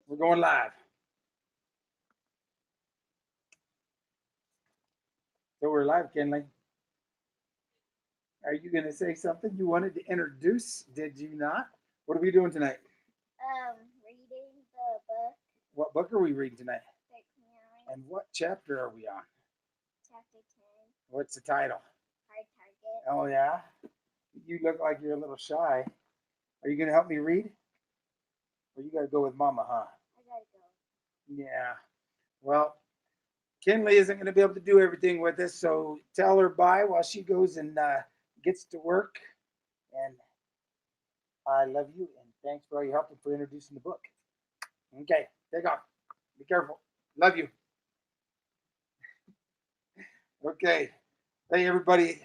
We're going live. So we're live, Kenley. Are you going to say something you wanted to introduce? Did you not? What are we doing tonight? Reading the book, What book are we reading tonight? Fake Meowing, And what chapter are we on? Chapter 10, What's the title? Hard Target. Oh, yeah? You look like you're a little shy. Are you going to help me read? Or you got to go with Mama, huh? I gotta go. Yeah. Well, Kinley isn't going to be able to do everything with us, so tell her bye while she goes and gets to work. And I love you, and thanks for all your help and for introducing the book. Okay, take off. Be careful. Love you. Okay. Hey, everybody.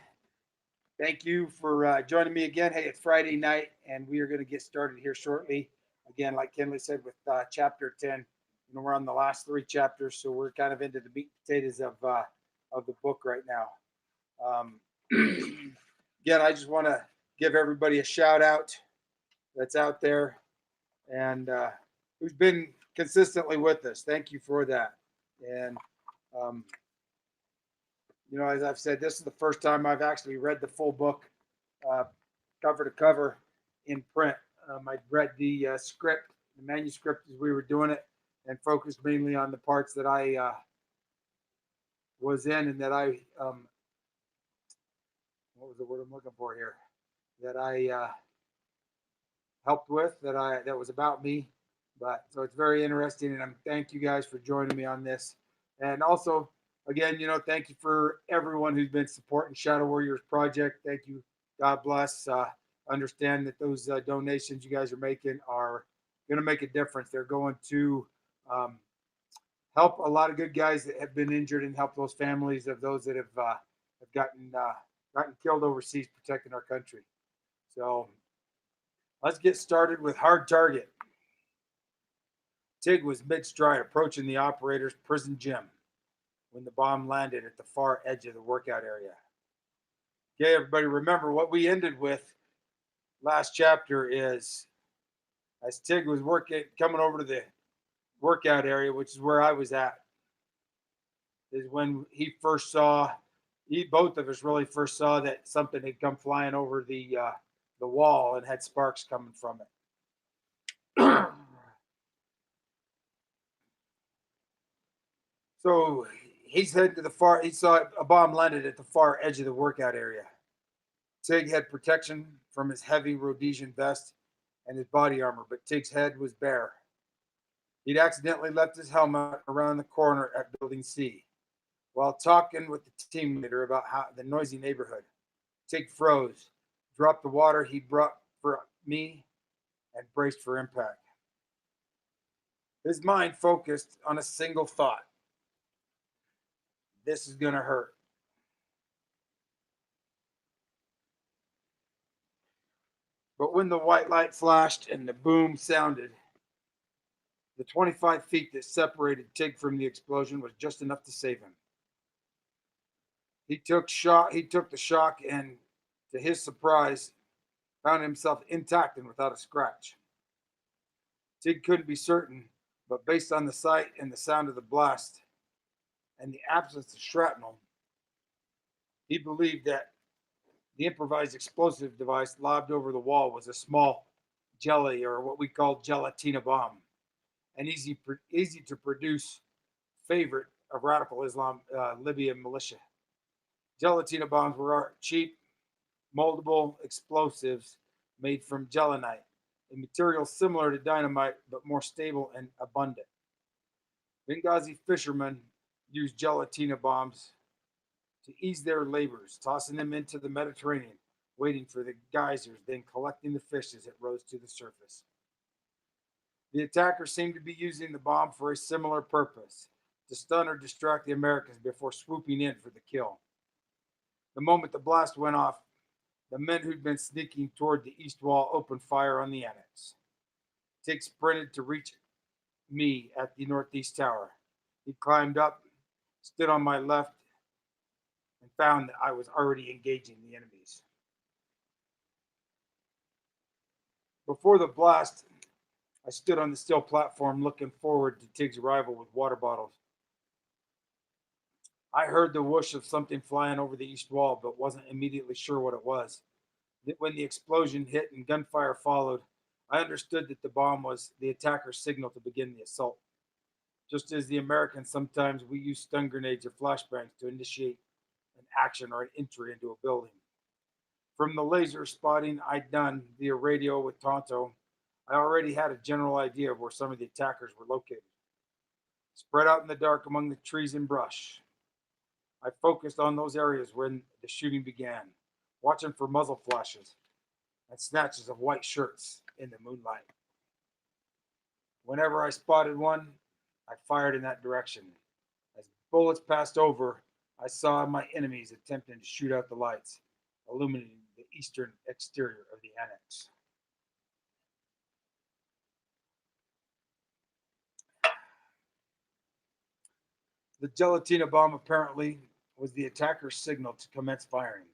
Thank you for joining me again. Hey, it's Friday night, and we are going to get started here shortly. Again, like Kinley said, with chapter 10. You know, we're on the last three chapters, so we're kind of into the meat and potatoes of the book right now. Again, I just want to give everybody a shout out that's out there and who's been consistently with us. Thank you for that. And um, you know, as I've said, this is the first time I've actually read the full book, uh, cover to cover, in print. I read the script, the manuscript as we were doing it, and focused mainly on the parts that I was in and that I what was the word I'm looking for here? That I helped with, that was about me. But so it's very interesting, and I'm thank you guys for joining me on this. And also, again, you know, thank you for everyone who's been supporting Shadow Warriors Project. Thank you. God bless. Understand that those donations you guys are making are going to make a difference. They're going to um, help a lot of good guys that have been injured and help those families of those that have gotten killed overseas protecting our country. So let's get started with Hard Target. Tig was mid stride approaching the operator's prison gym when the bomb landed at the far edge of the workout area. Okay, everybody, remember what we ended with last chapter is as Tig was coming over to the workout area, which is where I was at, is when he first saw, both of us really first saw that something had come flying over the wall and had sparks coming from it. So he's heading to the far. He saw a bomb landed at the far edge of the workout area. Tig had protection from his heavy Rhodesian vest and his body armor, but Tig's head was bare. He'd accidentally left his helmet around the corner at Building C. While talking with the team leader about the noisy neighborhood, Tig froze, dropped the water he'd brought for me, and braced for impact. His mind focused on a single thought: this is going to hurt. But when the white light flashed and the boom sounded, the 25 feet that separated Tig from the explosion was just enough to save him. He took the shock and, to his surprise, found himself intact and without a scratch. Tig couldn't be certain, but based on the sight and the sound of the blast and the absence of shrapnel, he believed that the improvised explosive device lobbed over the wall was a small jelly, or what we call gelatina bomb, an easy to produce favorite of radical Islam Libyan militia. Gelatina bombs were cheap, moldable explosives made from gelinite, a material similar to dynamite but more stable and abundant. Benghazi fishermen used gelatina bombs to ease their labors, tossing them into the Mediterranean, waiting for the geysers, then collecting the fish as it rose to the surface. The attacker seemed to be using the bomb for a similar purpose: to stun or distract the Americans before swooping in for the kill. The moment the blast went off, the men who'd been sneaking toward the east wall opened fire on the annex. Tig sprinted to reach me at the northeast tower. He climbed up, stood on my left, and found that I was already engaging the enemies. Before the blast, I stood on the steel platform looking forward to Tig's arrival with water bottles. I heard the whoosh of something flying over the east wall, but wasn't immediately sure what it was. When the explosion hit and gunfire followed, I understood that the bomb was the attacker's signal to begin the assault. Just as the Americans sometimes we use stun grenades or flashbangs to initiate an action or an entry into a building. From the laser spotting I'd done via radio with Tonto, I already had a general idea of where some of the attackers were located. Spread out in the dark among the trees and brush, I focused on those areas when the shooting began, watching for muzzle flashes and snatches of white shirts in the moonlight. Whenever I spotted one, I fired in that direction. As bullets passed over, I saw my enemies attempting to shoot out the lights, illuminating the eastern exterior of the annex. The gelatina bomb apparently was the attacker's signal to commence firing.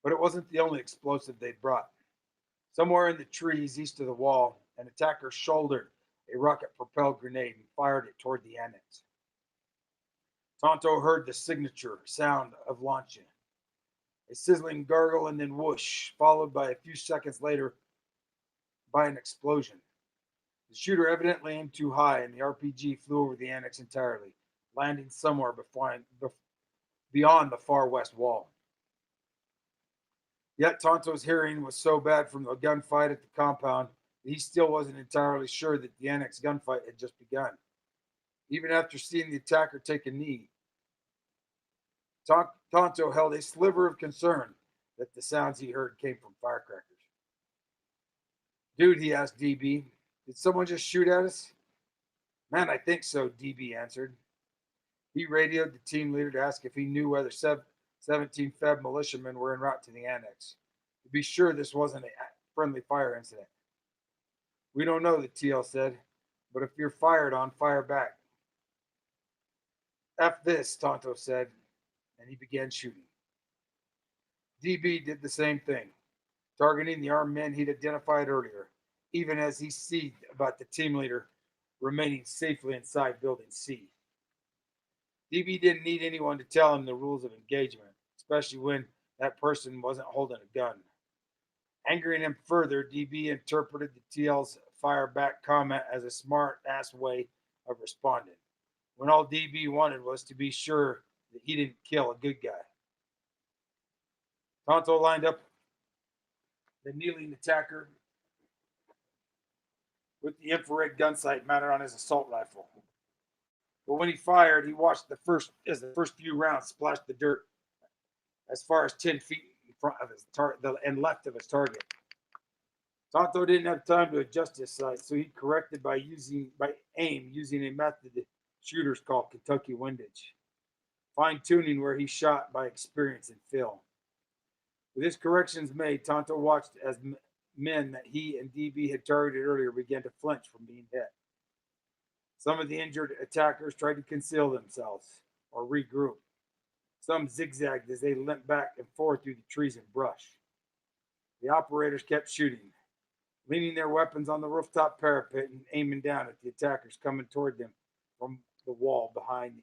But it wasn't the only explosive they'd brought. Somewhere in the trees east of the wall, an attacker shouldered a rocket propelled grenade and fired it toward the annex. Tonto heard the signature sound of launching, a sizzling gargle and then whoosh, followed by a few seconds later by an explosion. The shooter evidently aimed too high, and the RPG flew over the annex entirely, landing somewhere beyond the far west wall. Yet Tonto's hearing was so bad from the gunfight at the compound that he still wasn't entirely sure that the annex gunfight had just begun. Even after seeing the attacker take a knee, Tonto held a sliver of concern that the sounds he heard came from firecrackers. Dude, he asked DB, did someone just shoot at us? Man, I think so, DB answered. He radioed the team leader to ask if he knew whether 17 Feb militiamen were en route to the annex. To be sure this wasn't a friendly fire incident. We don't know, the TL said, but if you're fired on, fire back. F this, Tonto said, and he began shooting. DB did the same thing, targeting the armed men he'd identified earlier, even as he seethed about the team leader remaining safely inside Building C. DB didn't need anyone to tell him the rules of engagement, especially when that person wasn't holding a gun. Angering him further, DB interpreted the TL's fire back comment as a smart ass way of responding, when all DB wanted was to be sure that he didn't kill a good guy. Tonto lined up the kneeling attacker with the infrared gun sight mounted on his assault rifle. But when he fired, he watched the first few rounds splash the dirt as far as 10 feet in front of his and left of his target. Tonto didn't have time to adjust his sight, so he corrected by aim using a method that shooters call Kentucky windage, fine-tuning where he shot by experience and feel. With his corrections made, Tonto watched as men that he and DB had targeted earlier began to flinch from being hit. Some of the injured attackers tried to conceal themselves or regroup. Some zigzagged as they limped back and forth through the trees and brush. The operators kept shooting, leaning their weapons on the rooftop parapet and aiming down at the attackers coming toward them from the wall beyond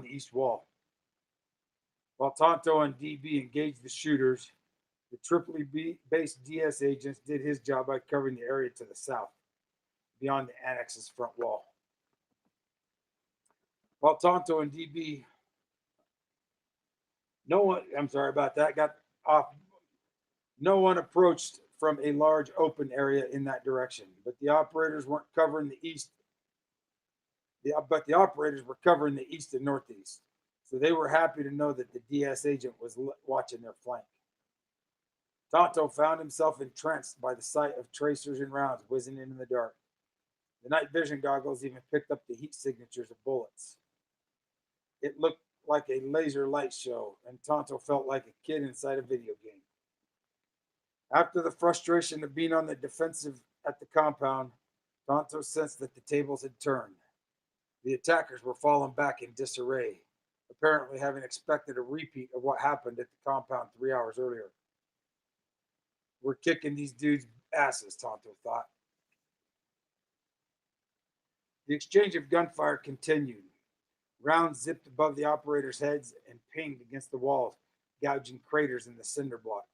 the east wall. While Tonto and DB engaged the shooters, the Tripoli-based DS agents did his job by covering the area to the south, beyond the annex's front wall. While Tonto and DB, no one approached from a large open area in that direction, but the operators were covering the east and northeast, so they were happy to know that the DS agent was watching their flank. Tonto found himself entranced by the sight of tracers and rounds whizzing in the dark. The night vision goggles even picked up the heat signatures of bullets. It looked like a laser light show, and Tonto felt like a kid inside a video game. After the frustration of being on the defensive at the compound, Tonto sensed that the tables had turned. The attackers were falling back in disarray, apparently having expected a repeat of what happened at the compound 3 hours earlier. We're kicking these dudes' asses, Tonto thought. The exchange of gunfire continued. Rounds zipped above the operators' heads and pinged against the walls, gouging craters in the cinder block.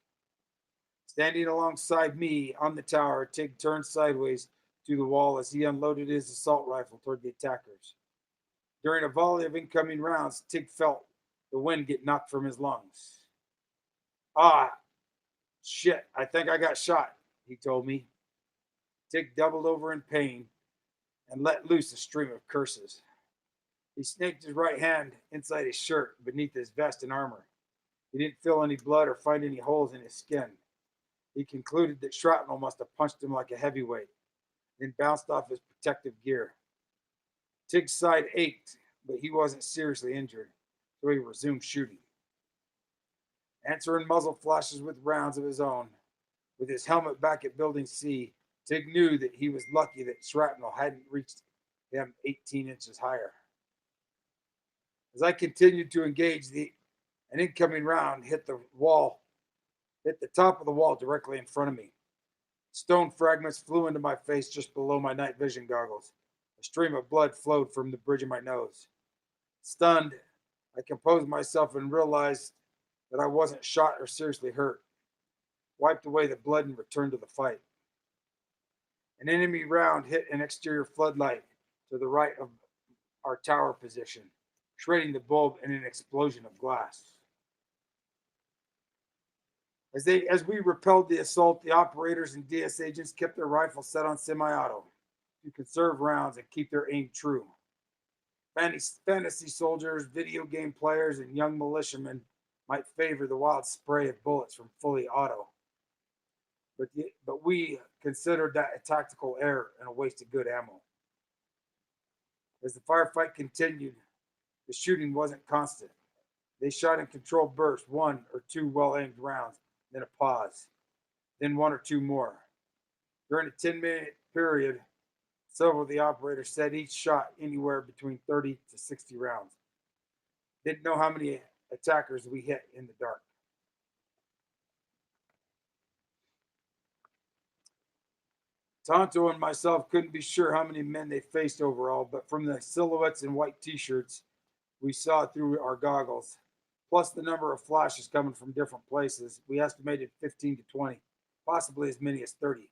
Standing alongside me on the tower, Tig turned sideways to the wall as he unloaded his assault rifle toward the attackers. During a volley of incoming rounds, Tig felt the wind get knocked from his lungs. Ah, shit, I think I got shot, he told me. Tig doubled over in pain and let loose a stream of curses. He snaked his right hand inside his shirt beneath his vest and armor. He didn't feel any blood or find any holes in his skin. He concluded that shrapnel must have punched him like a heavyweight, then bounced off his protective gear. Tig's side ached, but he wasn't seriously injured, so he resumed shooting. Answering muzzle flashes with rounds of his own, with his helmet back at Building C, Tig knew that he was lucky that shrapnel hadn't reached him 18 inches higher. As I continued to engage, an incoming round hit the top of the wall directly in front of me. Stone fragments flew into my face just below my night vision goggles. A stream of blood flowed from the bridge of my nose. Stunned, I composed myself and realized that I wasn't shot or seriously hurt. Wiped away the blood and returned to the fight. An enemy round hit an exterior floodlight to the right of our tower position, shredding the bulb in an explosion of glass. As we repelled the assault, the operators and DS agents kept their rifles set on semi-auto to conserve rounds and keep their aim true. Fantasy soldiers, video game players, and young militiamen might favor the wild spray of bullets from fully auto. But we considered that a tactical error and a waste of good ammo. As the firefight continued, the shooting wasn't constant. They shot in controlled bursts, one or two well-aimed rounds, then a pause, then one or two more. During a 10-minute period, several of the operators said each shot anywhere between 30 to 60 rounds. Didn't know how many attackers we hit in the dark. Tonto and myself couldn't be sure how many men they faced overall, but from the silhouettes in white t-shirts we saw through our goggles, plus the number of flashes coming from different places, we estimated 15 to 20, possibly as many as 30.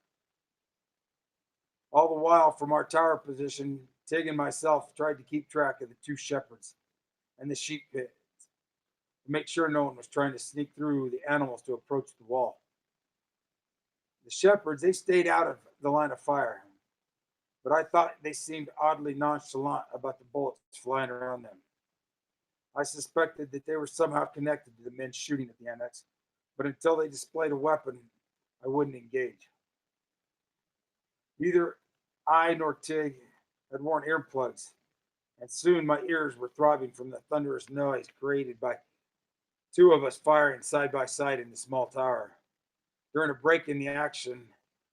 All the while, from our tower position, Tig and myself tried to keep track of the two shepherds and the sheep pit to make sure no one was trying to sneak through the animals to approach the wall. The shepherds, they stayed out of the line of fire, but I thought they seemed oddly nonchalant about the bullets flying around them. I suspected that they were somehow connected to the men shooting at the annex, but until they displayed a weapon, I wouldn't engage. Neither I nor Tig had worn earplugs, and soon my ears were throbbing from the thunderous noise created by two of us firing side by side in the small tower. During a break in the action,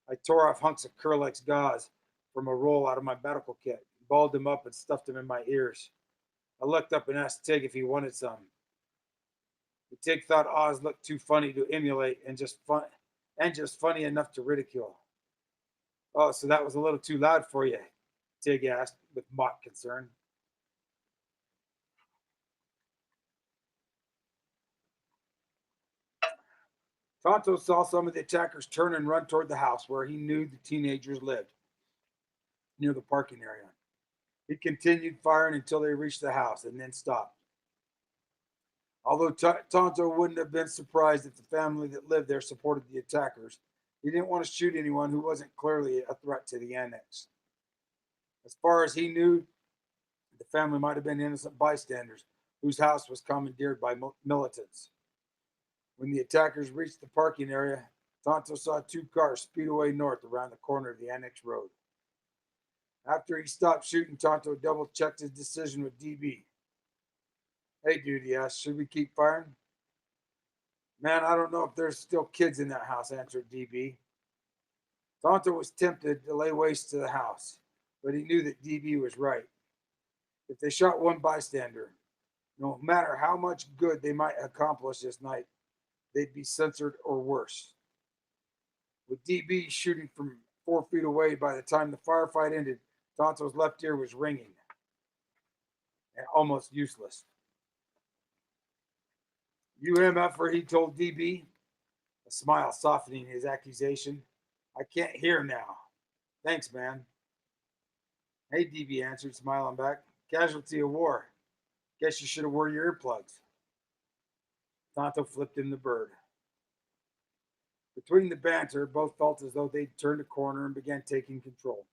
I tore off hunks of Kerlex gauze from a roll out of my medical kit, balled them up and stuffed them in my ears. I looked up and asked Tig if he wanted some. But Tig thought Oz looked too funny to emulate and just funny enough to ridicule. Oh, so that was a little too loud for you? Tig asked with mock concern. Tonto saw some of the attackers turn and run toward the house where he knew the teenagers lived, near the parking area. He continued firing until they reached the house and then stopped. Although Tonto wouldn't have been surprised if the family that lived there supported the attackers, he didn't want to shoot anyone who wasn't clearly a threat to the annex. As far as he knew, the family might have been innocent bystanders whose house was commandeered by militants. When the attackers reached the parking area, Tonto saw two cars speed away north around the corner of the annex road. After he stopped shooting, Tonto double-checked his decision with DB. Hey, dude, he asked, should we keep firing? Man, I don't know if there's still kids in that house, answered DB. Tonto was tempted to lay waste to the house, but he knew that DB was right. If they shot one bystander, no matter how much good they might accomplish this night, they'd be censored or worse. With DB shooting from 4 feet away, by the time the firefight ended, Tonto's left ear was ringing and almost useless. UMFer, he told DB, a smile softening his accusation. I can't hear now. Thanks, man. Hey, DB answered, smiling back. Casualty of war. Guess you should have wore your earplugs. Tonto flipped him the bird. Between the banter, both felt as though they'd turned a corner and began taking control.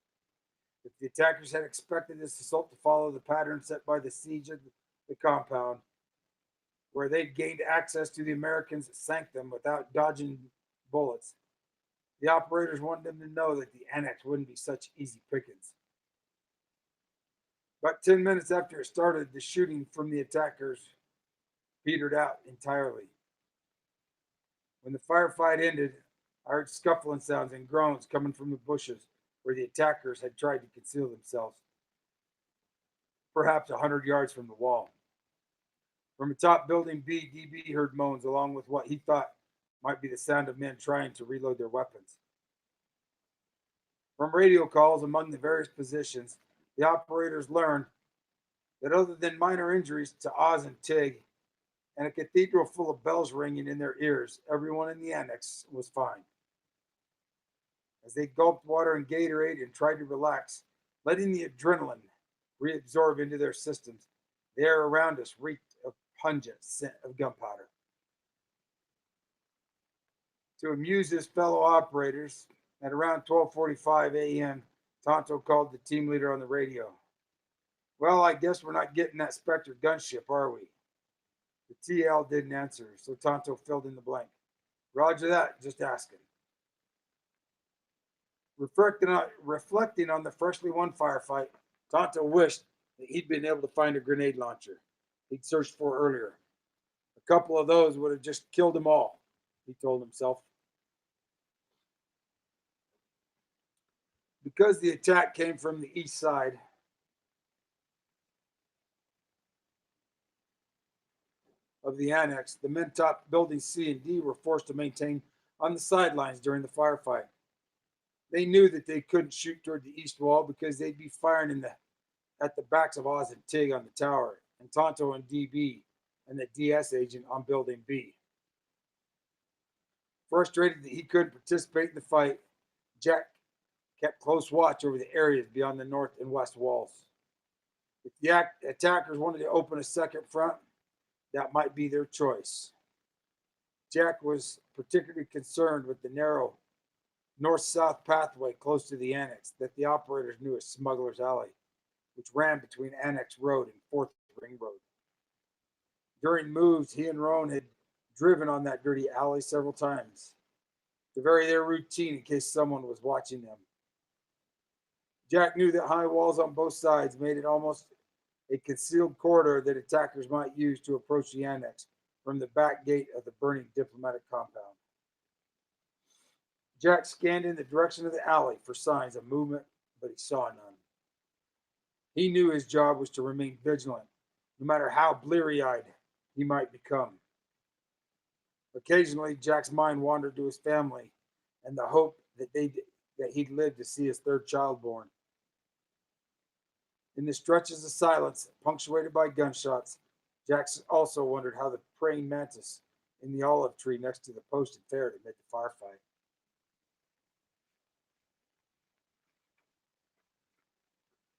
If the attackers had expected this assault to follow the pattern set by the siege of the compound, where they'd gained access to the Americans' sanctum without dodging bullets, the operators wanted them to know that the annex wouldn't be such easy pickings. About 10 minutes after it started, the shooting from the attackers petered out entirely. When the firefight ended, I heard scuffling sounds and groans coming from the bushes where the attackers had tried to conceal themselves, perhaps 100 yards from the wall. From atop building B, DB heard moans along with what he thought might be the sound of men trying to reload their weapons. From radio calls among the various positions, the operators learned that other than minor injuries to Oz and Tig, and a cathedral full of bells ringing in their ears, everyone in the annex was fine. As they gulped water and Gatorade and tried to relax, letting the adrenaline reabsorb into their systems, the air around us reeked of pungent scent of gunpowder. To amuse his fellow operators, at around 12:45 a.m., Tonto called the team leader on the radio. Well, I guess we're not getting that Spectre gunship, are we? The TL didn't answer, so Tonto filled in the blank. Roger that, just asking. Reflecting on the freshly won firefight, Tonto wished that he'd been able to find a grenade launcher he'd searched for earlier. A couple of those would have just killed them all, he told himself. Because the attack came from the east side, of the annex, the men top buildings C and D were forced to maintain on the sidelines during the firefight. They knew that they couldn't shoot toward the east wall because they'd be firing at the backs of Oz and Tig on the tower, and Tonto and DB and the DS agent on building B. Frustrated that he couldn't participate in the fight, Jack kept close watch over the areas beyond the north and west walls. If the attackers wanted to open a second front, that might be their choice. Jack was particularly concerned with the narrow north-south pathway close to the annex that the operators knew as Smuggler's Alley, which ran between Annex Road and 4th Ring Road. During moves, he and Roan had driven on that dirty alley several times to vary their routine in case someone was watching them. Jack knew that high walls on both sides made it almost a concealed corridor that attackers might use to approach the annex from the back gate of the burning diplomatic compound. Jack scanned in the direction of the alley for signs of movement, but he saw none. He knew his job was to remain vigilant, no matter how bleary-eyed he might become. Occasionally, Jack's mind wandered to his family and the hope that he'd live to see his third child born. In the stretches of silence, punctuated by gunshots, Jack also wondered how the praying mantis in the olive tree next to the post had fared amid the firefight.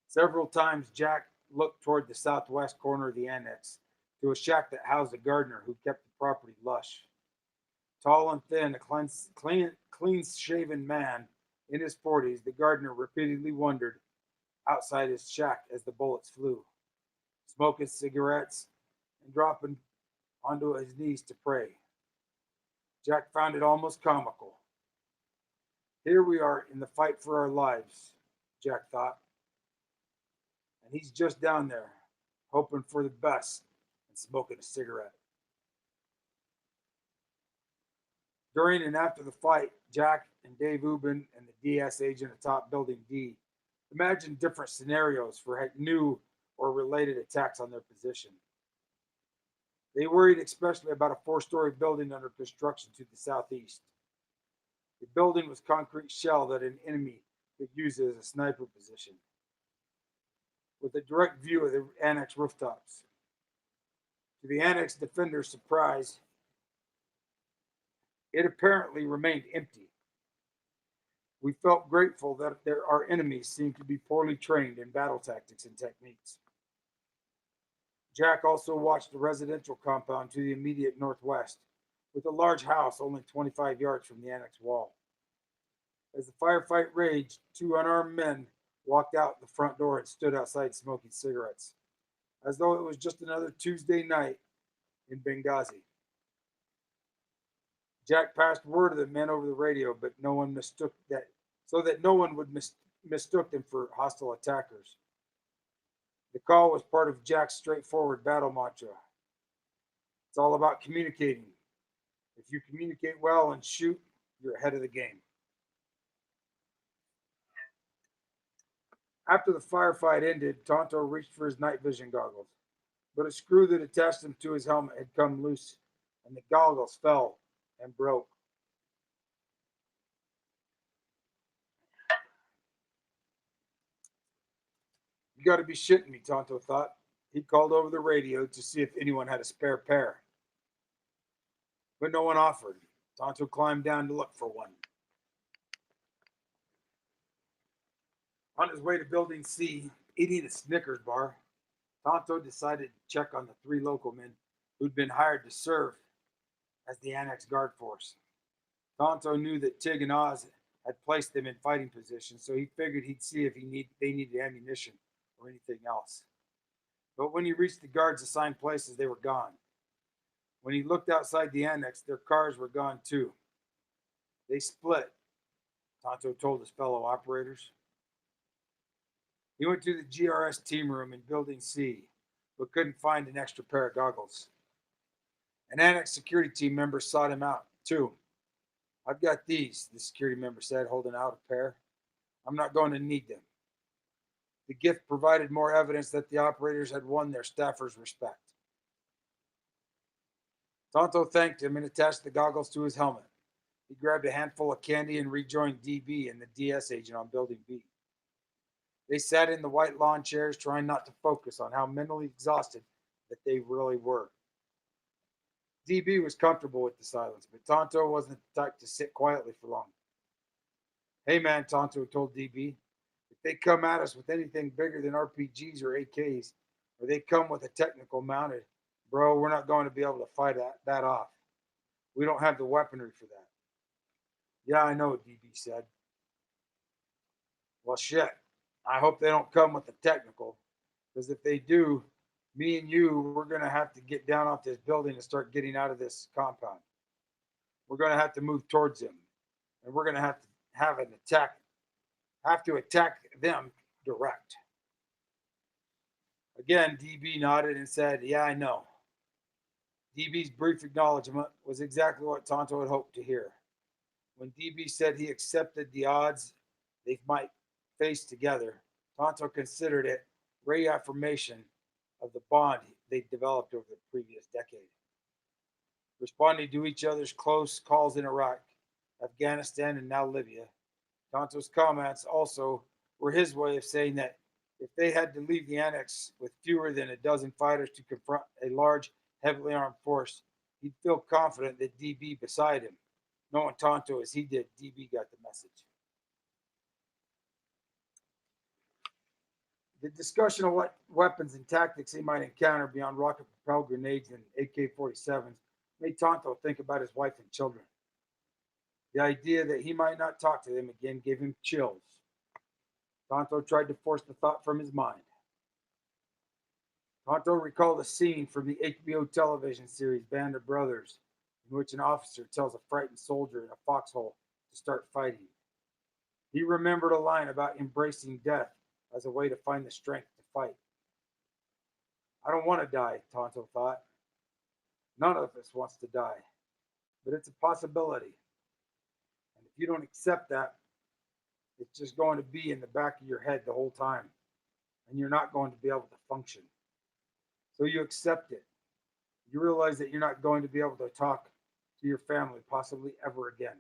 Several times, Jack looked toward the southwest corner of the annex to a shack that housed a gardener who kept the property lush. Tall and thin, a clean-shaven man in his 40s, the gardener repeatedly wondered outside his shack as the bullets flew, smoking cigarettes and dropping onto his knees to pray. Jack found it almost comical. Here we are in the fight for our lives, Jack thought, and he's just down there, hoping for the best and smoking a cigarette. During and after the fight, Jack and Dave Ubben and the DS agent atop Building D imagined different scenarios for new or related attacks on their position. They worried especially about a 4-story building under construction to the southeast. The building was concrete shell that an enemy could use as a sniper position, with a direct view of the annex rooftops. To the annex defender's surprise, it apparently remained empty. We felt grateful that our enemies seemed to be poorly trained in battle tactics and techniques. Jack also watched the residential compound to the immediate northwest, with a large house only 25 yards from the annex wall. As the firefight raged, two unarmed men walked out the front door and stood outside smoking cigarettes, as though it was just another Tuesday night in Benghazi. Jack passed word of the men over the radio, but no one mistook that, so that no one would mistook them for hostile attackers. The call was part of Jack's straightforward battle mantra. It's all about communicating. If you communicate well and shoot, you're ahead of the game. After the firefight ended, Tonto reached for his night vision goggles, but a screw that attached them to his helmet had come loose, and the goggles fell and broke. You got to be shitting me, Tonto thought. He called over the radio to see if anyone had a spare pair, but no one offered. Tonto climbed down to look for one. On his way to Building C, eating a Snickers bar, Tonto decided to check on the three local men who'd been hired to serve as the Annex Guard Force. Tonto knew that Tig and Oz had placed them in fighting positions, so he figured he'd see if they needed ammunition or anything else. But when he reached the guards' assigned places, they were gone. When he looked outside the annex, their cars were gone too. They split, Tonto told his fellow operators. He went to the GRS team room in Building C, but couldn't find an extra pair of goggles. An annex security team member sought him out, too. I've got these, the security member said, holding out a pair. I'm not going to need them. The gift provided more evidence that the operators had won their staffers' respect. Tonto thanked him and attached the goggles to his helmet. He grabbed a handful of candy and rejoined DB and the DS agent on Building B. They sat in the white lawn chairs, trying not to focus on how mentally exhausted that they really were. DB was comfortable with the silence, but Tonto wasn't the type to sit quietly for long. Hey man, Tonto told DB, if they come at us with anything bigger than RPGs or AKs, or they come with a technical mounted, bro, we're not going to be able to fight that off. We don't have the weaponry for that. Yeah, I know, DB said. Well, shit. I hope they don't come with the technical, because if they do, me and you, we're going to have to get down off this building and start getting out of this compound. We're going to have to move towards them, and we're going to have an attack, have to attack them direct. Again, DB nodded and said, yeah, I know. DB's brief acknowledgement was exactly what Tonto had hoped to hear. When DB said he accepted the odds they might face together, Tonto considered it reaffirmation of the bond they developed over the previous decade. Responding to each other's close calls in Iraq, Afghanistan, and now Libya, Tonto's comments also were his way of saying that if they had to leave the annex with fewer than a dozen fighters to confront a large, heavily armed force, he'd feel confident that DB beside him. Knowing Tonto as he did, DB got the message. The discussion of what weapons and tactics he might encounter beyond rocket-propelled grenades and AK-47s made Tonto think about his wife and children. The idea that he might not talk to them again gave him chills. Tonto tried to force the thought from his mind. Tonto recalled a scene from the HBO television series Band of Brothers, in which an officer tells a frightened soldier in a foxhole to start fighting. He remembered a line about embracing death as a way to find the strength to fight. I don't want to die, Tonto thought. None of us wants to die, but it's a possibility. And if you don't accept that, it's just going to be in the back of your head the whole time, and you're not going to be able to function. So you accept it. You realize that you're not going to be able to talk to your family possibly ever again.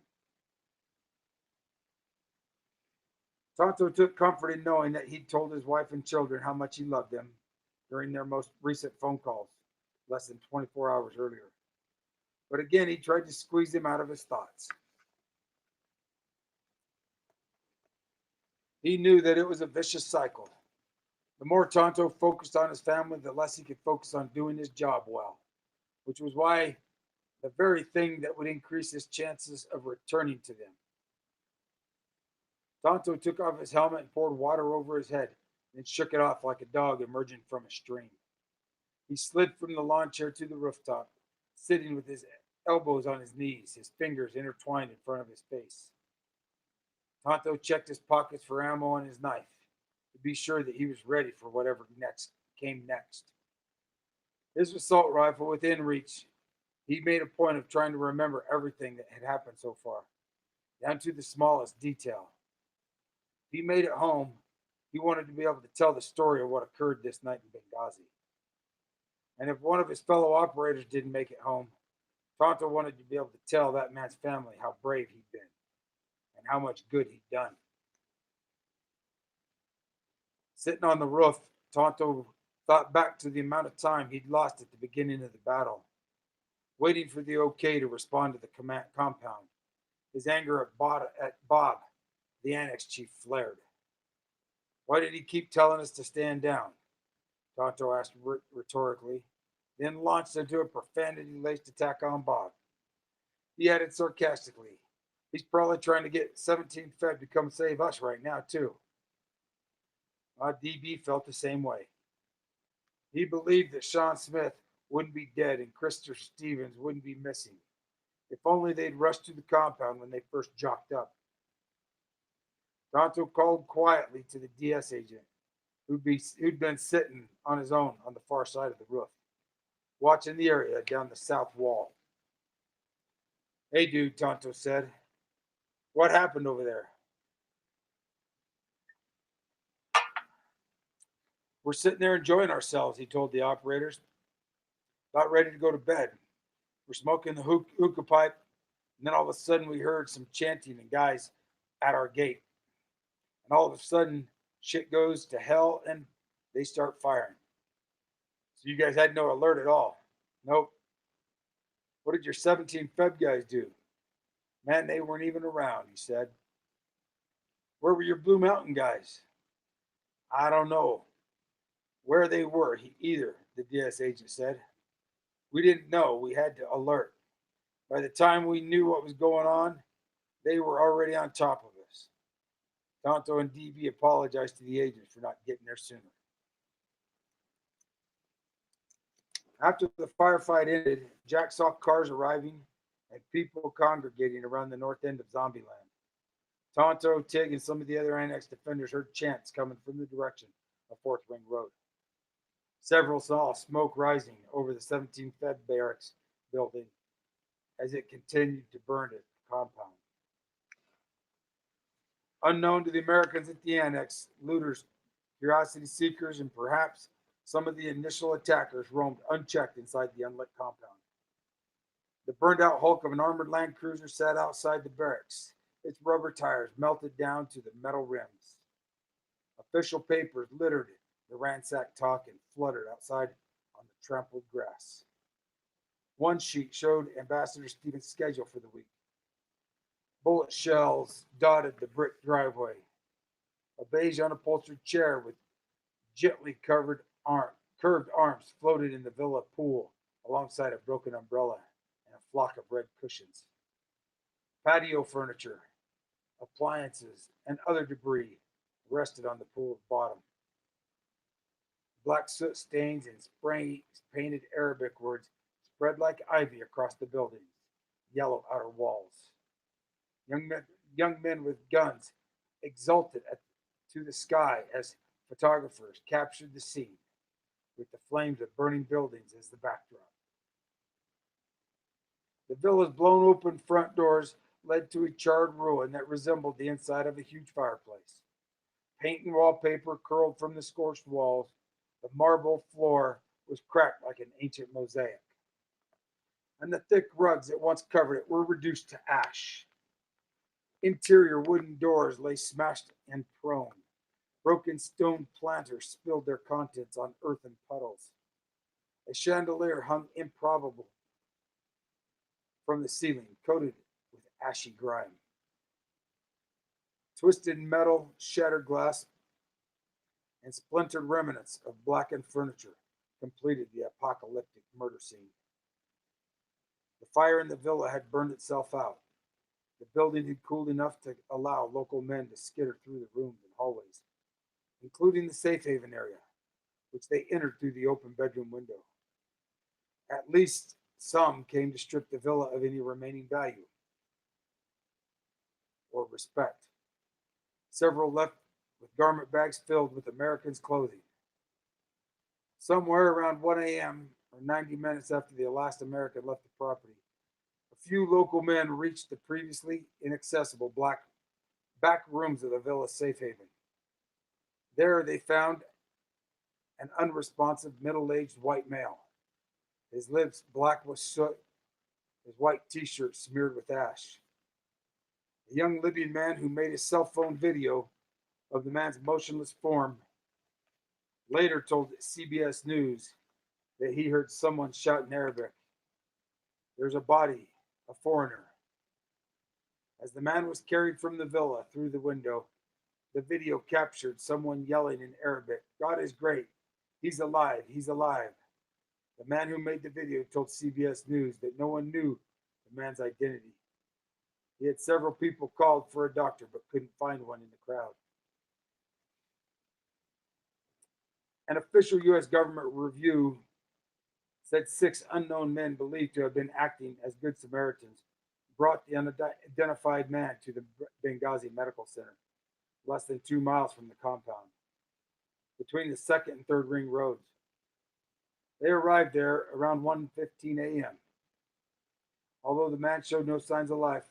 Tonto took comfort in knowing that he'd told his wife and children how much he loved them during their most recent phone calls, less than 24 hours earlier. But again, he tried to squeeze them out of his thoughts. He knew that it was a vicious cycle. The more Tonto focused on his family, the less he could focus on doing his job well, which was why the very thing that would increase his chances of returning to them. Tonto took off his helmet and poured water over his head, then shook it off like a dog emerging from a stream. He slid from the lawn chair to the rooftop, sitting with his elbows on his knees, his fingers intertwined in front of his face. Tonto checked his pockets for ammo and his knife to be sure that he was ready for whatever came next. His assault rifle within reach, he made a point of trying to remember everything that had happened so far, down to the smallest detail. If he made it home, he wanted to be able to tell the story of what occurred this night in Benghazi. And if one of his fellow operators didn't make it home, Tonto wanted to be able to tell that man's family how brave he'd been and how much good he'd done. Sitting on the roof, Tonto thought back to the amount of time he'd lost at the beginning of the battle, waiting for the okay to respond to the compound. His anger at Bob, the annex chief, flared. Why did he keep telling us to stand down? Tonto asked rhetorically, then launched into a profanity-laced attack on Bob. He added sarcastically, he's probably trying to get 17th Fed to come save us right now, too. DB felt the same way. He believed that Sean Smith wouldn't be dead and Christopher Stevens wouldn't be missing. If only they'd rushed to the compound when they first jocked up. Tonto called quietly to the DS agent, who'd been sitting on his own on the far side of the roof, watching the area down the south wall. Hey, dude, Tonto said. What happened over there? We're sitting there enjoying ourselves, he told the operators. About ready to go to bed. We're smoking the hookah pipe, and then all of a sudden we heard some chanting and guys at our gate. And all of a sudden, shit goes to hell and they start firing. So you guys had no alert at all? Nope. What did your 17 Feb guys do? Man, they weren't even around, he said. Where were your Blue Mountain guys? I don't know where they were either, the DS agent said. We didn't know. We had to alert. By the time we knew what was going on, they were already on top of us. Tonto and DB apologized to the agents for not getting there sooner. After the firefight ended, Jack saw cars arriving and people congregating around the north end of Zombieland. Tonto, Tig, and some of the other annex defenders heard chants coming from the direction of Fourth Wing Road. Several saw smoke rising over the 17th Fed Barracks building as it continued to burn at the compound. Unknown to the Americans at the annex, looters, curiosity seekers, and perhaps some of the initial attackers roamed unchecked inside the unlit compound. The burned out hulk of an armored Land Cruiser sat outside the barracks, its rubber tires melted down to the metal rims. Official papers littered the ransacked talk and fluttered outside on the trampled grass. One sheet showed Ambassador Stevens' schedule for the week. Bullet shells dotted the brick driveway. A beige unupholstered chair with gently curved arms floated in the villa pool alongside a broken umbrella and a flock of red cushions. Patio furniture, appliances, and other debris rested on the pool's bottom. Black soot stains and spray painted Arabic words spread like ivy across the building's yellow outer walls. Young men with guns exulted to the sky as photographers captured the scene with the flames of burning buildings as the backdrop. The villa's blown open front doors led to a charred ruin that resembled the inside of a huge fireplace. Paint and wallpaper curled from the scorched walls. The marble floor was cracked like an ancient mosaic. And the thick rugs that once covered it were reduced to ash. Interior wooden doors lay smashed and prone. Broken stone planters spilled their contents on earthen puddles. A chandelier hung improbable from the ceiling, coated with ashy grime. Twisted metal, shattered glass, and splintered remnants of blackened furniture completed the apocalyptic murder scene. The fire in the villa had burned itself out. The building had cooled enough to allow local men to skitter through the rooms and hallways, including the safe haven area, which they entered through the open bedroom window. At least some came to strip the villa of any remaining value or respect. Several left with garment bags filled with Americans' clothing. Somewhere around 1 a.m., or 90 minutes after the last American left the property, a few local men reached the previously inaccessible back rooms of the villa's safe haven. There they found an unresponsive, middle aged white male, his lips black with soot, his white t shirt smeared with ash. A young Libyan man who made a cell phone video of the man's motionless form later told CBS News that he heard someone shout in Arabic, "There's a body, a foreigner." As the man was carried from the villa through the window, the video captured someone yelling in Arabic, "God is great. He's alive. He's alive." The man who made the video told CBS News that no one knew the man's identity. He had several people called for a doctor but couldn't find one in the crowd. An official U.S. government review said 6 unknown men believed to have been acting as Good Samaritans brought the unidentified man to the Benghazi Medical Center, less than 2 miles from the compound, between the 2nd and 3rd Ring Roads. They arrived there around 1:15 a.m. Although the man showed no signs of life,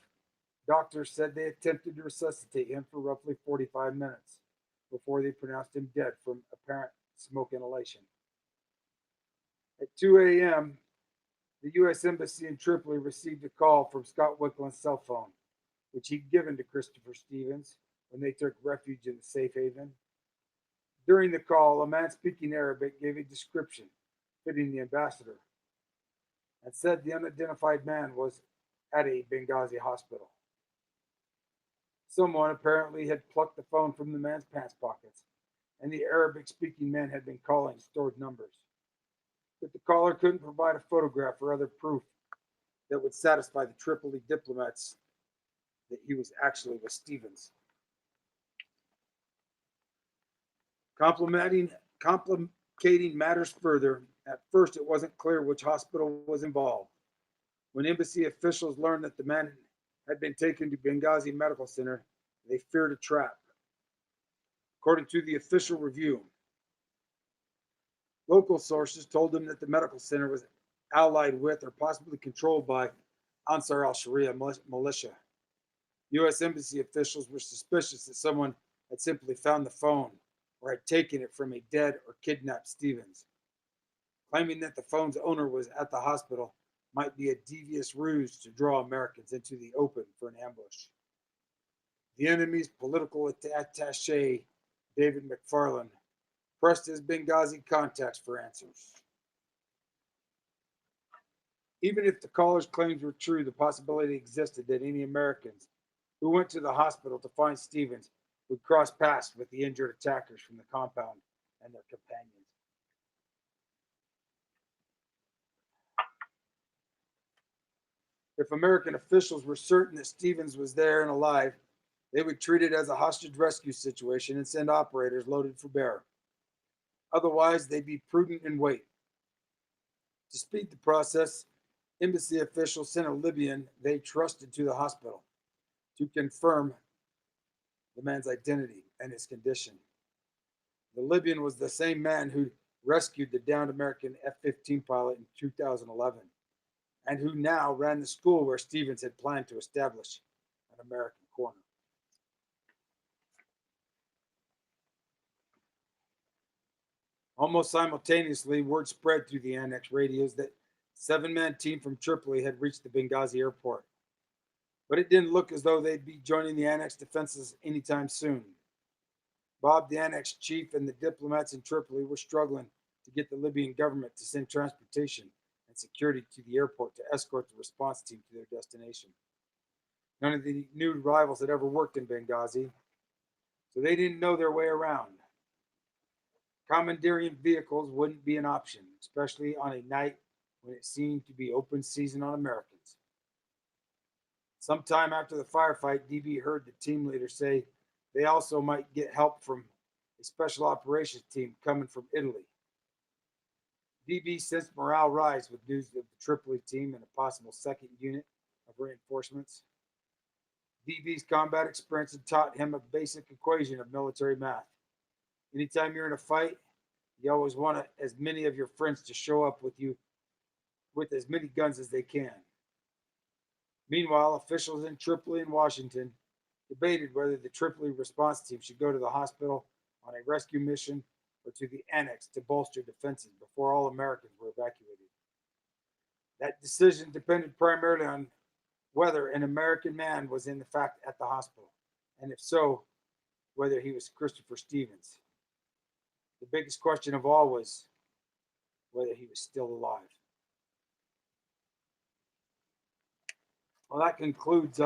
doctors said they attempted to resuscitate him for roughly 45 minutes before they pronounced him dead from apparent smoke inhalation. At 2 a.m., the U.S. Embassy in Tripoli received a call from Scott Wickland's cell phone, which he'd given to Christopher Stevens when they took refuge in the safe haven. During the call, a man speaking Arabic gave a description fitting the ambassador and said the unidentified man was at a Benghazi hospital. Someone apparently had plucked the phone from the man's pants pockets, and the Arabic speaking man had been calling stored numbers. But the caller couldn't provide a photograph or other proof that would satisfy the Tripoli diplomats that he was actually with Stevens. Complicating matters further, at first it wasn't clear which hospital was involved. When embassy officials learned that the man had been taken to Benghazi Medical Center, they feared a trap. According to the official review, local sources told them that the medical center was allied with or possibly controlled by Ansar al-Sharia militia. U.S. Embassy officials were suspicious that someone had simply found the phone or had taken it from a dead or kidnapped Stevens. Claiming that the phone's owner was at the hospital might be a devious ruse to draw Americans into the open for an ambush. The enemy's political attaché, David McFarland, pressed his Benghazi contacts for answers. Even if the caller's claims were true, the possibility existed that any Americans who went to the hospital to find Stevens would cross paths with the injured attackers from the compound and their companions. If American officials were certain that Stevens was there and alive, they would treat it as a hostage rescue situation and send operators loaded for bear. Otherwise, they'd be prudent and wait. To speed the process, embassy officials sent a Libyan they trusted to the hospital to confirm the man's identity and his condition. The Libyan was the same man who rescued the downed American F-15 pilot in 2011 and who now ran the school where Stevens had planned to establish an American corner. Almost simultaneously, word spread through the annex radios that a 7-man team from Tripoli had reached the Benghazi airport. but it didn't look as though they'd be joining the Annex defenses anytime soon. Bob, the Annex chief, and the diplomats in Tripoli were struggling to get the Libyan government to send transportation and security to the airport to escort the response team to their destination. None of the new rivals had ever worked in Benghazi, so they didn't know their way around. Commandeering vehicles wouldn't be an option, especially on a night when it seemed to be open season on Americans. Sometime after the firefight, DB heard the team leader say they also might get help from a special operations team coming from Italy. DB sensed morale rise with news of the Tripoli team and a possible second unit of reinforcements. DB's combat experience had taught him a basic equation of military math. Anytime you're in a fight, you always want as many of your friends to show up with you with as many guns as they can. Meanwhile, officials in Tripoli and Washington debated whether the Tripoli response team should go to the hospital on a rescue mission or to the Annex to bolster defenses before all Americans were evacuated. That decision depended primarily on whether an American man was in fact at the hospital, and if so, whether he was Christopher Stevens. The biggest question of all was whether he was still alive. Well, that concludes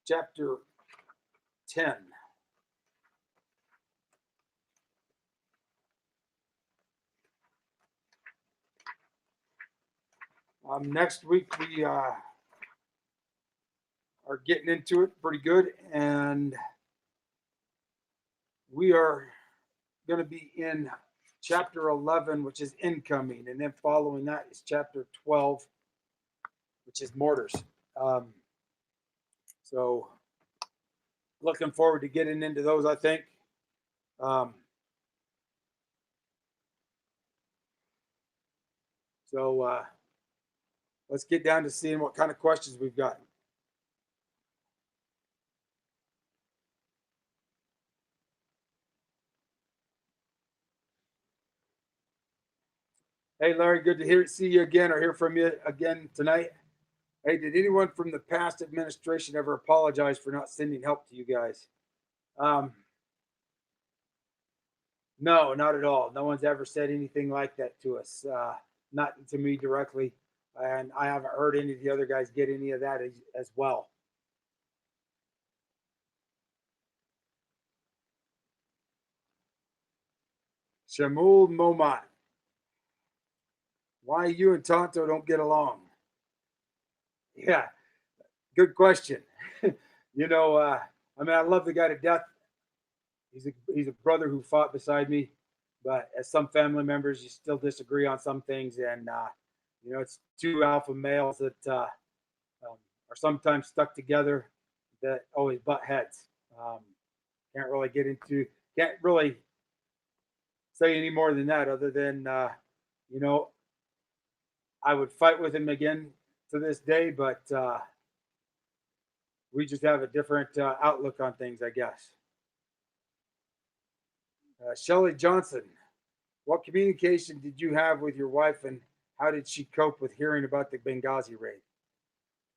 chapter 10. Next week, we are getting into it pretty good, and we are going to be in chapter 11, which is incoming, and then following that is chapter 12, which is mortars. So looking forward to getting into those, I think. So let's get down to seeing what kind of questions we've got. Hey, Larry, good to see you again or hear from you again tonight. Hey, did anyone from the past administration ever apologize for not sending help to you guys? No, not at all. No one's ever said anything like that to us. Not to me directly, and I haven't heard any of the other guys get any of that as well. Shamul Momat. Why you and Tonto don't get along? Yeah, good question. I mean, I love the guy to death. He's a brother who fought beside me, but as some family members, you still disagree on some things, and it's two alpha males that are sometimes stuck together that always butt heads. Can't really say any more than that, other than I would fight with him again to this day, but we just have a different outlook on things, I guess. Shelley Johnson, what communication did you have with your wife, and how did she cope with hearing about the Benghazi raid?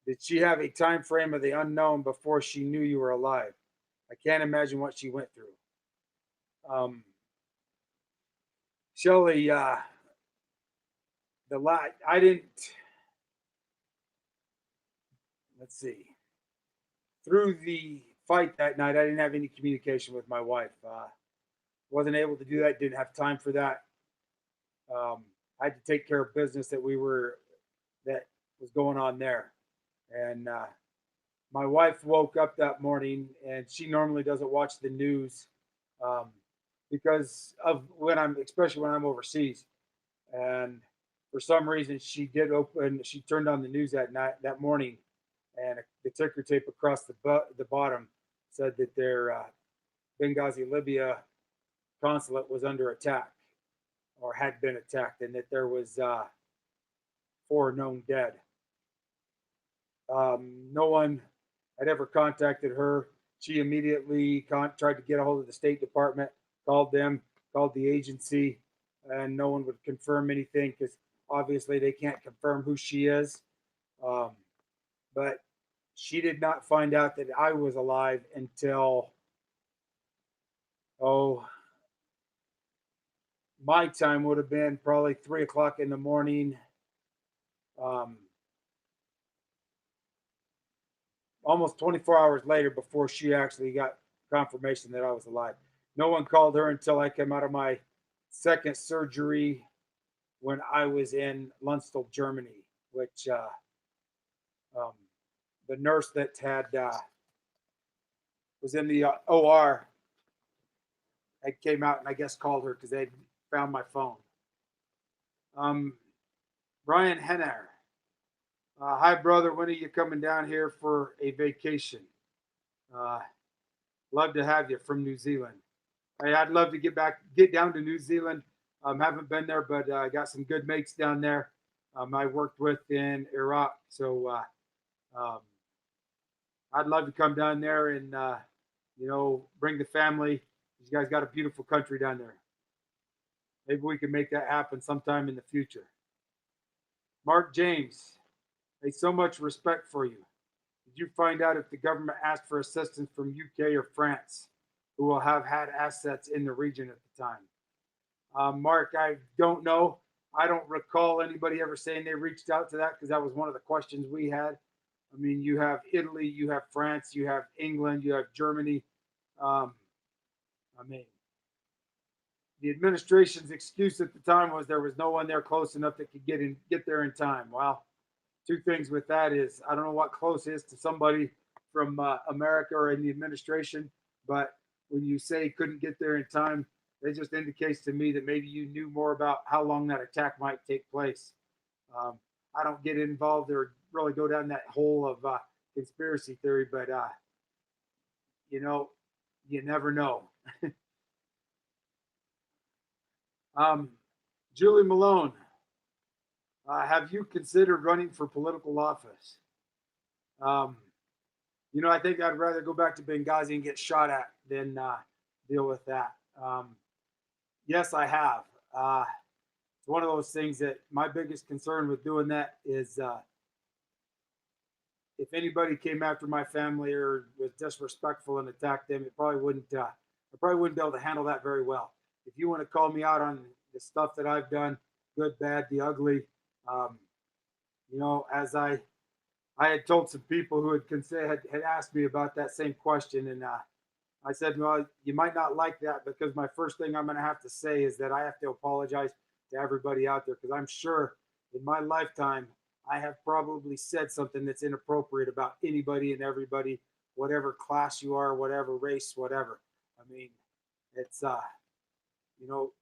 Did she have a time frame of the unknown before she knew you were alive? I can't imagine what she went through. Shelley, I didn't. Let's see. Through the fight that night, I didn't have any communication with my wife. Wasn't able to do that. Didn't have time for that. I had to take care of business that was going on there, and my wife woke up that morning, and she normally doesn't watch the news because of especially when I'm overseas, and for some reason she turned on the news that morning, and the ticker tape across the bottom said that their Benghazi, Libya consulate was under attack or had been attacked, and that there was 4 known dead. No one had ever contacted her. She immediately tried to get a hold of the State Department, called the agency, and no one would confirm anything because obviously they can't confirm who she is. But she did not find out that I was alive until, oh, my time would have been probably 3 o'clock in the morning. Um, Almost 24 hours later before she actually got confirmation that I was alive. No one called her until I came out of my second surgery when I was in Lunstel, Germany, which um, the nurse that had was in the OR had came out and I guess called her because they found my phone. Um, Brian Henner. Hi, brother. When are you coming down here for a vacation? Uh, Love to have you from New Zealand. Hey, I'd love to get down to New Zealand. Haven't been there, but I got some good mates down there. I worked with in Iraq, so um, I'd love to come down there and bring the family. You guys got a beautiful country down there. Maybe we can make that happen sometime in the future. Mark James, hey, so much respect for you. Did you find out if the government asked for assistance from UK or France, who will have had assets in the region at the time? Mark, I don't know. I don't recall anybody ever saying they reached out to that because that was one of the questions we had. I mean, you have Italy, you have France, you have England, you have Germany. Um, I mean, the administration's excuse at the time was there was no one there close enough that could get there in time. Well, two things with that is I don't know what close is to somebody from America or in the administration, but when you say couldn't get there in time, it just indicates to me that maybe you knew more about how long that attack might take place. Um, I don't get involved or really go down that hole of conspiracy theory, but you know, you never know. um, Julie Malone, have you considered running for political office? Um, I think I'd rather go back to Benghazi and get shot at than deal with that. Yes, I have. It's one of those things that my biggest concern with doing that is if anybody came after my family or was disrespectful and attacked them, it probably wouldn't. I probably wouldn't be able to handle that very well. If you want to call me out on the stuff that I've done, good, bad, the ugly, um, as I had told some people who had asked me about that same question, and I said, well, you might not like that because my first thing I'm going to have to say is that I have to apologize to everybody out there because I'm sure in my lifetime I have probably said something that's inappropriate about anybody and everybody, whatever class you are, whatever race, whatever. I mean, it's you know,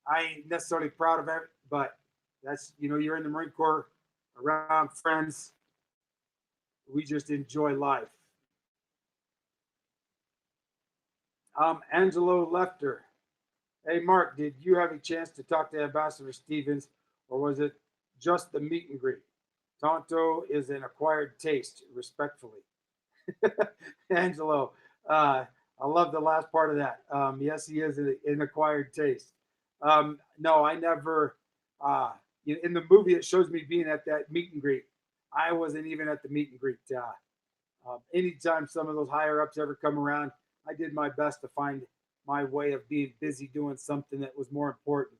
I ain't necessarily proud of it, but that's you're in the Marine Corps around friends. We just enjoy life. Angelo Lefter. Hey, Mark, did you have a chance to talk to Ambassador Stevens, or was it just the meet and greet? Tonto is an acquired taste, respectfully. Angelo, I love the last part of that. Yes, he is an acquired taste. No, I never. In the movie, it shows me being at that meet and greet. I wasn't even at the meet and greet. Anytime some of those higher ups ever come around, I did my best to find my way of being busy doing something that was more important.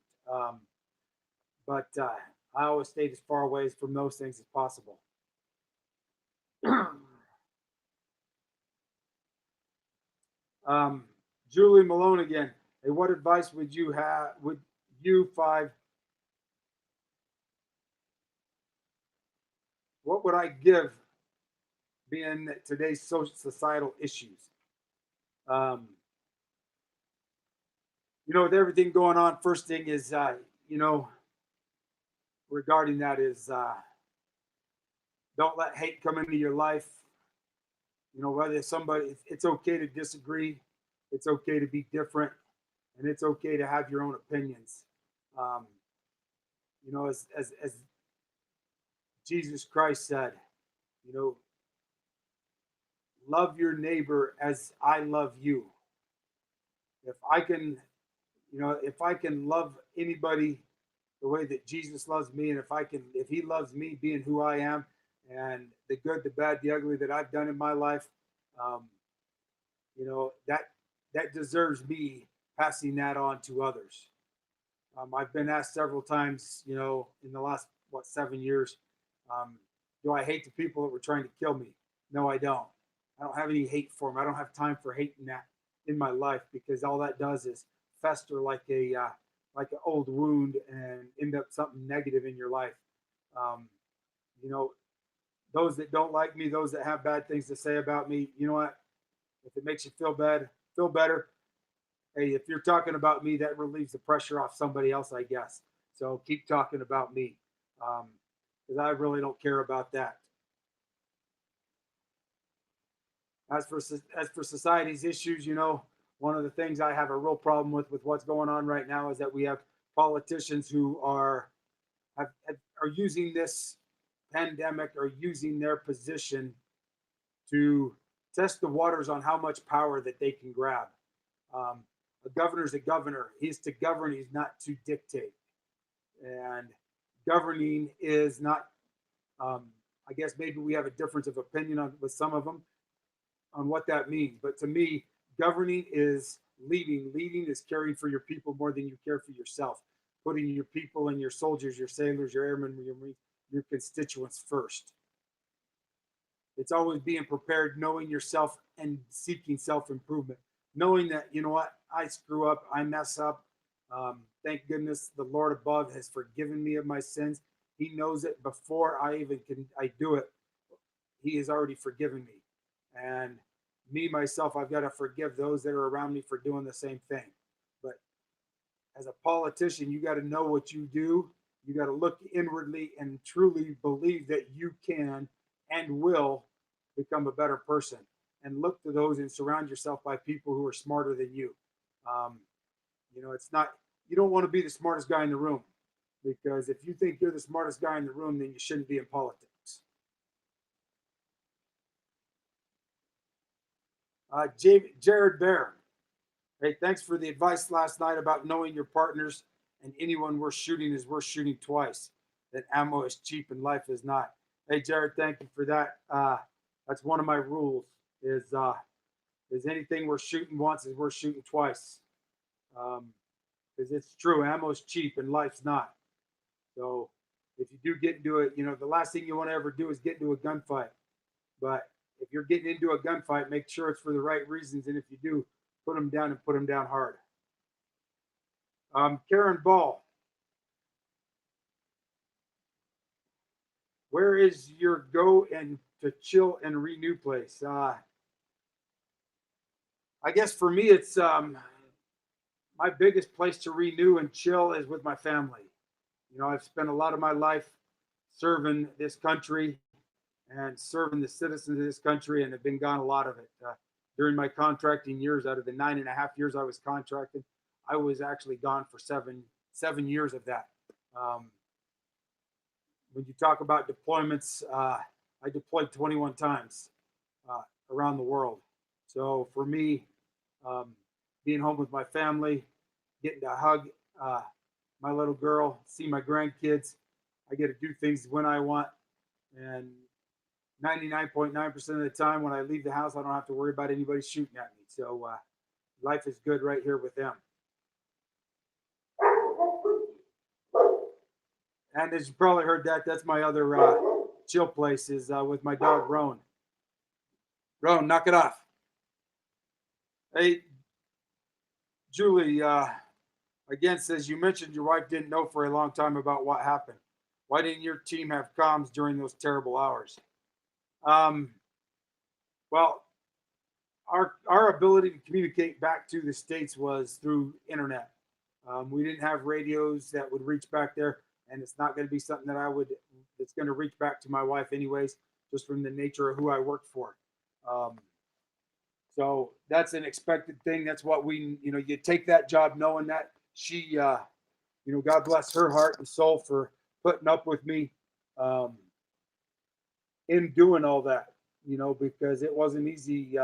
But I always stayed as far away from those things as possible. um, Julie Malone again. Hey, what advice would you have? Would you five? What would I give being today's social societal issues? Um, with everything going on, first thing is, regarding that is don't let hate come into your life. Whether somebody, it's okay to disagree, it's okay to be different, and it's okay to have your own opinions. Um, as Jesus Christ said, you know, love your neighbor as I love you. If I can, if I can love anybody the way that Jesus loves me, and if he loves me being who I am, and the good, the bad, the ugly that I've done in my life, um, that deserves me passing that on to others. I've been asked several times, in the last 7 years, um, do I hate the people that were trying to kill me? No, I don't. I don't have any hate for them. I don't have time for hating that in my life, because all that does is fester like an old wound and end up something negative in your life. Um, you know, those that don't like me, those that have bad things to say about me, you know what? If it makes you feel better. Hey, if you're talking about me, that relieves the pressure off somebody else, I guess. So keep talking about me, because I really don't care about that. As for society's issues, one of the things I have a real problem with what's going on right now is that we have politicians who are using this pandemic, or using their position to test the waters on how much power that they can grab. Um, a governor's a governor. He's to govern, he's not to dictate. And governing is not, I guess maybe we have a difference of opinion with some of them on what that means. But to me, governing is leading. Leading is caring for your people more than you care for yourself. Putting your people and your soldiers, your sailors, your airmen, your constituents first. It's always being prepared, knowing yourself and seeking self improvement, knowing that, you know what, I screw up, I mess up. Thank goodness the Lord above has forgiven me of my sins. He knows it before I do it. He has already forgiven me. And me, myself, I've got to forgive those that are around me for doing the same thing. But as a politician, you got to know what you do. You got to look inwardly and truly believe that you can and will become a better person. And look to those and surround yourself by people who are smarter than you. Um, it's not, you don't want to be the smartest guy in the room, because if you think you're the smartest guy in the room, then you shouldn't be in politics. Jared Bear, hey, thanks for the advice last night about knowing your partners, and anyone worth shooting is worth shooting twice. That ammo is cheap and life is not. Hey, Jared, thank you for that. That's one of my rules. Is anything worth shooting once is worth shooting twice. Because it's true, ammo's cheap and life's not. So if you do get into it, the last thing you want to ever do is get into a gunfight. But if you're getting into a gunfight, make sure it's for the right reasons. And if you do, put them down, and put them down hard. Karen Ball, where is your go and to chill and renew place? I guess for me, it's my biggest place to renew and chill is with my family. I've spent a lot of my life serving this country and serving the citizens of this country, and have been gone a lot of it. During my contracting years, out of the 9.5 years I was contracted, I was actually gone for seven years of that. When you talk about deployments, I deployed 21 times around the world. So for me, being home with my family, getting to hug my little girl, see my grandkids, I get to do things when I want. And 99.9% of the time when I leave the house, I don't have to worry about anybody shooting at me. So life is good right here with them. And as you probably heard, that's my other chill place, is with my dog, Roan. Roan, knock it off. Hey, Julie, again, says, you mentioned your wife didn't know for a long time about what happened. Why didn't your team have comms during those terrible hours? Well, our ability to communicate back to the States was through internet. We didn't have radios that would reach back there, and it's not going to be something that's going to reach back to my wife anyways, just from the nature of who I worked for. So that's an expected thing. That's what you take that job knowing that she, God bless her heart and soul for putting up with me in doing all that, because it wasn't easy.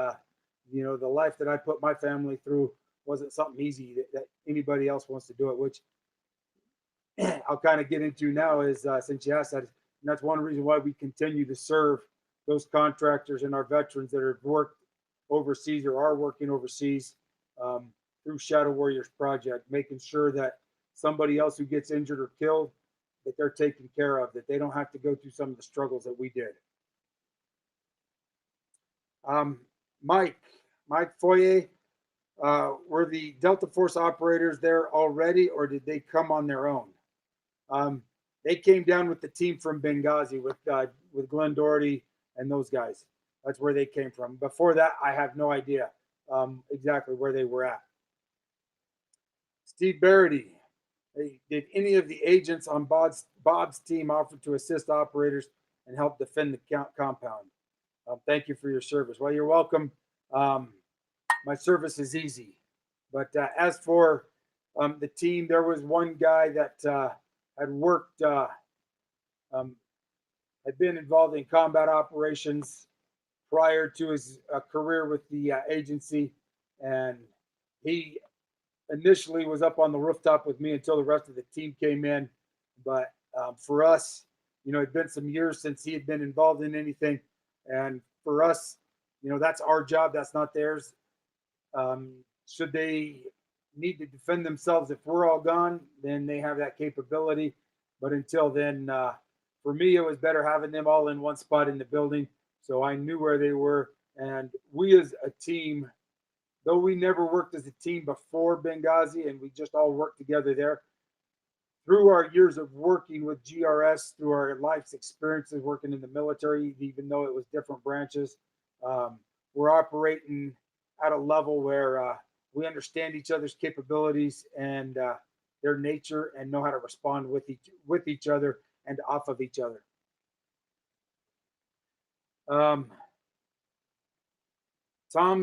The life that I put my family through wasn't something easy that anybody else wants to do it, which I'll kind of get into now is, since you asked that, And that's one reason why we continue to serve those contractors and our veterans that have worked overseas or are working overseas through Shadow Warriors Project, making sure that somebody else who gets injured or killed, that they're taken care of, that they don't have to go through some of the struggles that we did. Um, Mike, Mike Foyer, were the Delta Force operators there already, or did they come on their own? They came down with the team from Benghazi with Glenn Doherty and those guys. That's where they came from. Before that, I have no idea exactly where they were at. Steve Barity, did any of the agents on Bob's team offer to assist operators and help defend the compound? Thank you for your service. Well, you're welcome. My service is easy. But as for the team, there was one guy that had worked, had been involved in combat operations prior to his career with the agency. And he initially was up on the rooftop with me until the rest of the team came in. But for us, you know, it'd been some years since he had been involved in anything. And for us, you know, that's our job. That's not theirs. Should they need to defend themselves if we're all gone, then they have that capability. But until then, for me, it was better having them all in one spot in the building. So I knew where they were. And we as a team, though we never worked as a team before Benghazi and we just all worked together there, through our years of working with GRS, through our life's experiences working in the military, even though it was different branches, we're operating at a level where we understand each other's capabilities and their nature and know how to respond with each other and off of each other. Tom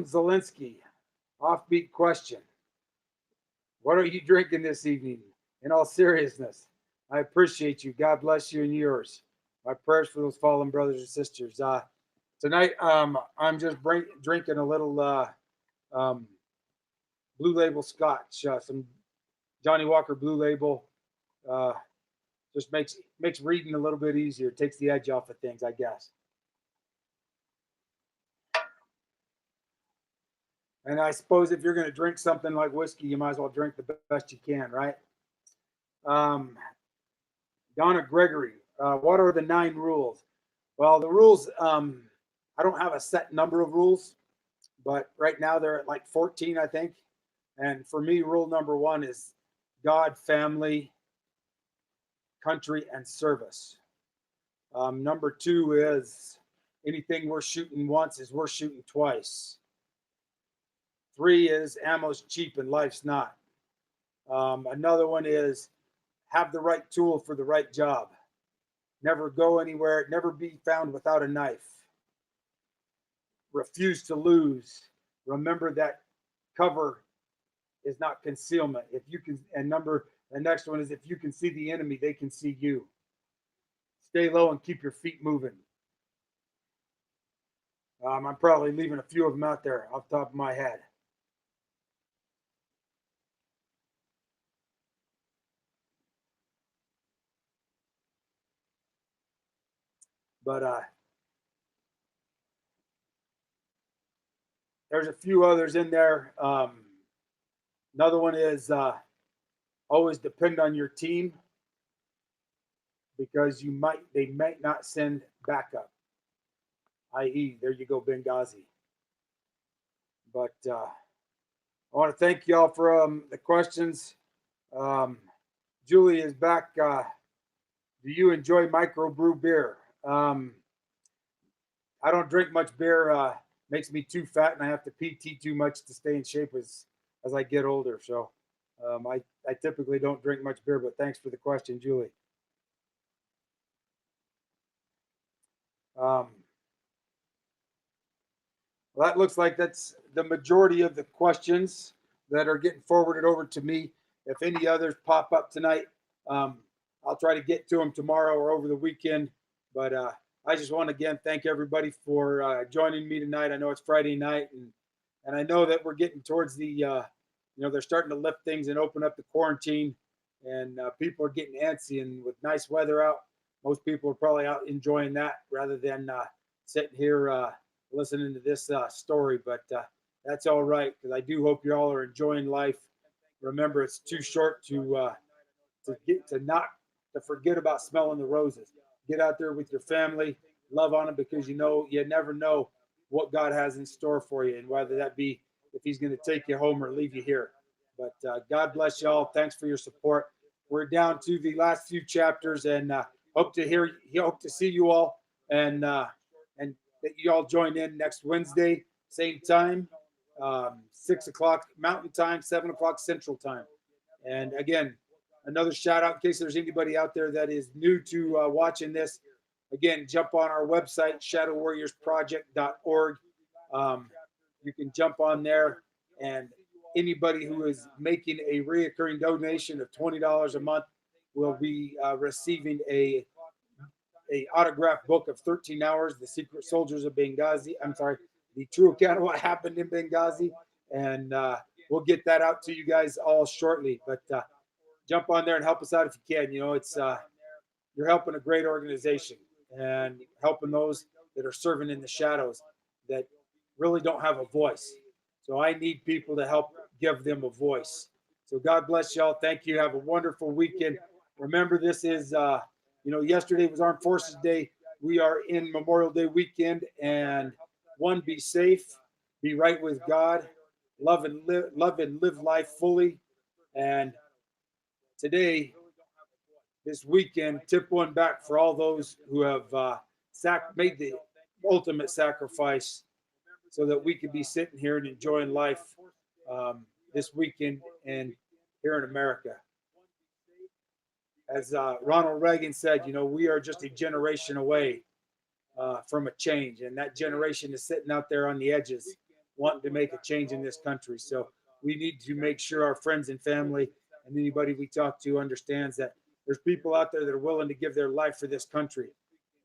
Zelensky, offbeat question. What are you drinking this evening? In all seriousness, I appreciate you. God bless you and yours. My prayers for those fallen brothers and sisters. Tonight, I'm just drinking a little Blue Label Scotch, some Johnny Walker Blue Label. Just makes reading a little bit easier. Takes the edge off of things, I guess. And I suppose if you're going to drink something like whiskey, you might as well drink the best you can, right? Donna Gregory, what are the 9 rules? Well, the rules, I don't have a set number of rules, but right now they're at like 14, I think. And for me, rule number 1 is God, family, country, and service. Number 2 is anything we're shooting once is we're shooting twice. 3 is ammo's cheap and life's not. Another one is have the right tool for the right job. Never go anywhere. Never be found without a knife. Refuse to lose. Remember that cover is not concealment. If you can, and the next one is if you can see the enemy, they can see you. Stay low and keep your feet moving. I'm probably leaving a few of them out there off the top of my head. But there's a few others in there. Another one is always depend on your team because they might not send backup. I.e., there you go, Benghazi. But I want to thank y'all for the questions. Julie is back. Do you enjoy microbrew beer? I don't drink much beer. Makes me too fat, and I have to PT too much to stay in shape as I get older. So I typically don't drink much beer, but thanks for the question, Julie. Well, that looks like that's the majority of the questions that are getting forwarded over to me. If any others pop up tonight, I'll try to get to them tomorrow or over the weekend. But I just want to again thank everybody for joining me tonight. I know it's Friday night, and I know that we're getting towards the they're starting to lift things and open up the quarantine, and people are getting antsy. And with nice weather out, most people are probably out enjoying that rather than sitting here listening to this story. But that's all right, because I do hope you all are enjoying life. Remember, it's too short to forget about smelling the roses. Get out there with your family, love on them, because you never know what God has in store for you, and whether that be if He's going to take you home or leave you here. But God bless y'all. Thanks for your support. We're down to the last few chapters, and hope to see you all, and that you all join in next Wednesday, same time, 6 o'clock Mountain Time, 7 o'clock Central Time. And again, another shout out in case there's anybody out there that is new to watching this. Again, jump on our website, shadowwarriorsproject.org. You can jump on there, and anybody who is making a reoccurring donation of $20 a month will be receiving a autographed book of 13 Hours, The Secret Soldiers of Benghazi. I'm sorry, the true account of what happened in Benghazi. And we'll get that out to you guys all shortly. But jump on there and help us out if you can. It's you're helping a great organization and helping those that are serving in the shadows that really don't have a voice. So I need people to help give them a voice. So God bless y'all. Thank you. Have a wonderful weekend. Remember, this is, yesterday was Armed Forces Day. We are in Memorial Day weekend, and be safe, be right with God, love and live life fully. And today, this weekend, tip one back for all those who have made the ultimate sacrifice so that we could be sitting here and enjoying life this weekend and here in America. As Ronald Reagan said, we are just a generation away from a change, and that generation is sitting out there on the edges wanting to make a change in this country. So we need to make sure our friends and family and anybody we talk to understands that there's people out there that are willing to give their life for this country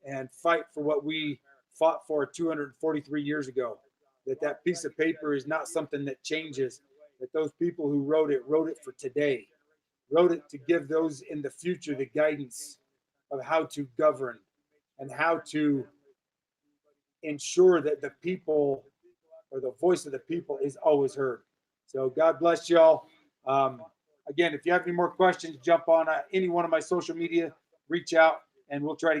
and fight for what we fought for 243 years ago. That piece of paper is not something that changes, that those people who wrote it for today, wrote it to give those in the future the guidance of how to govern and how to ensure that the people, or the voice of the people, is always heard. So God bless y'all. Again, if you have any more questions, jump on any one of my social media, reach out, and we'll try to get